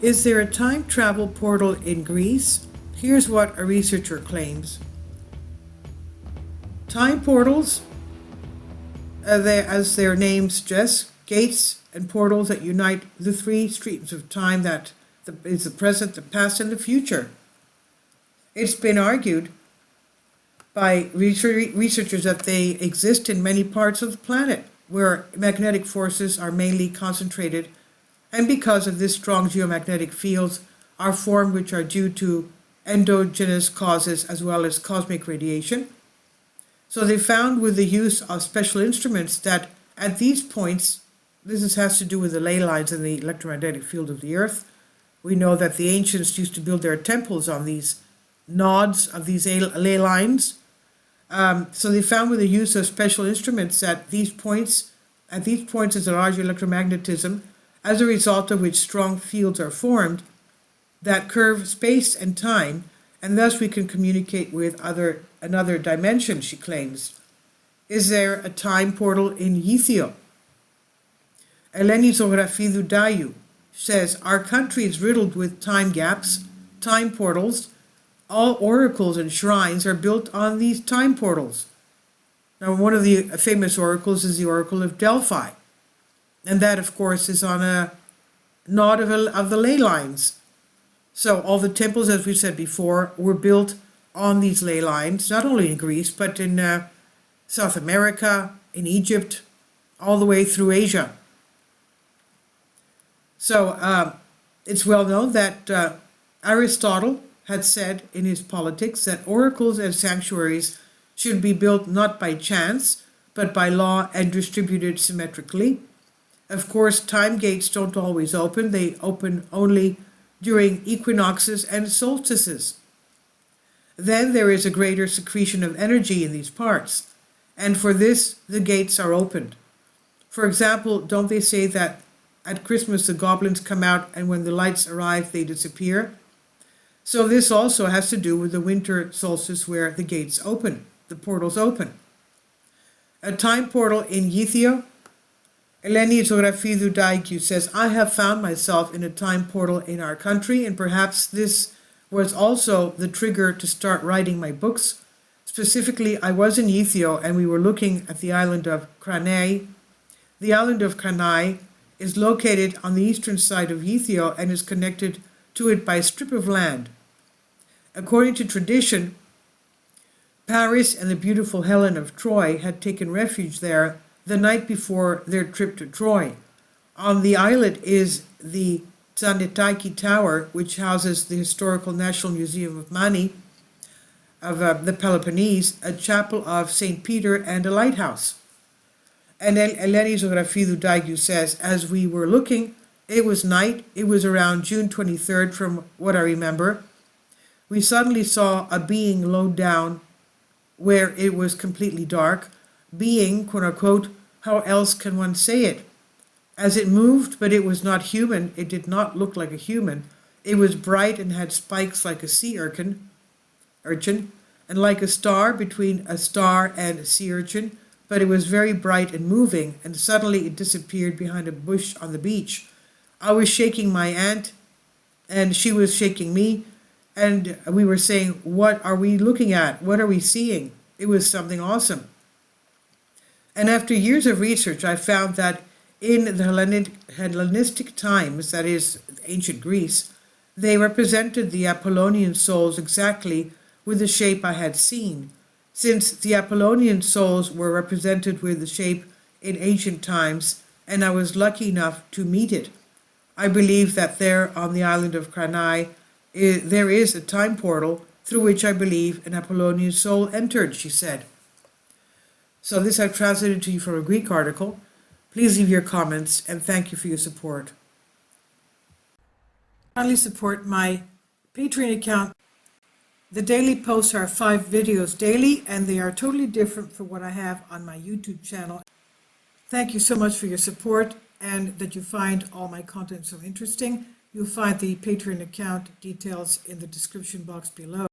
Is there a time travel portal in Greece? Here's what a researcher claims. Time portals, as their name suggests, gates and portals that unite the three streams of time that is the present, the past, and the future. It's been argued by researchers that they exist in many parts of the planet where magnetic forces are mainly concentrated, and because of this, strong geomagnetic fields are formed which are due to endogenous causes as well as cosmic radiation. So they found with the use of special instruments that at these points, this has to do with the ley lines in the electromagnetic field of the Earth. We know that the ancients used to build their temples on these nodes of these ley lines. So they found with the use of special instruments that at these points is a large electromagnetism, as a result of which strong fields are formed that curve space and time, and thus we can communicate with another dimension, she claims. Is there a time portal in Ythio? Eleni Zographidou Dayu says, our country is riddled with time gaps, time portals. All oracles and shrines are built on these time portals. Now, one of the famous oracles is the Oracle of Delphi. And that, of course, is on a nod of the ley lines. So all the temples, as we said before, were built on these ley lines, not only in Greece, but in South America, in Egypt, all the way through Asia. So it's well known that Aristotle had said in his Politics that oracles and sanctuaries should be built not by chance, but by law and distributed symmetrically. Of course, time gates don't always open. They open only during equinoxes and solstices. Then there is a greater secretion of energy in these parts, and for this, the gates are opened. For example, don't they say that at Christmas the goblins come out and when the lights arrive, they disappear? So this also has to do with the winter solstice where the gates open, the portals open. A time portal in Ythio. Eleni Zographidou Dayu says, I have found myself in a time portal in our country, and perhaps this was also the trigger to start writing my books. Specifically, I was in Ythio and we were looking at the island of Kranai. The island of Kranai is located on the eastern side of Ythio and is connected to it by a strip of land. According to tradition, Paris and the beautiful Helen of Troy had taken refuge there the night before their trip to Troy. On the islet is the Tsanetaiki Tower, which houses the Historical National Museum of Mani, of the Peloponnese, a chapel of St. Peter, and a lighthouse. And Eleni Zographidou Dayu says, as we were looking, it was night. It was around June 23rd, from what I remember. We suddenly saw a being low down where it was completely dark. Being, quote unquote, how else can one say it? As it moved, but it was not human. It did not look like a human. It was bright and had spikes like a sea urchin, and like a star between a star and a sea urchin, but it was very bright and moving, and suddenly it disappeared behind a bush on the beach. I was shaking my aunt, and she was shaking me, and we were saying, what are we looking at? What are we seeing? It was something awesome. And after years of research, I found that in the Hellenistic times, that is, ancient Greece, they represented the Apollonian souls exactly with the shape I had seen. Since the Apollonian souls were represented with the shape in ancient times, and I was lucky enough to meet it, I believe that there on the island of Kranai, there is a time portal through which I believe an Apollonian soul entered, she said. So this I've translated to you from a Greek article. Please leave your comments, and thank you for your support. Kindly support my Patreon account. The daily posts are 5 videos daily, and they are totally different from what I have on my YouTube channel. Thank you so much for your support, and that you find all my content so interesting. You'll find the Patreon account details in the description box below.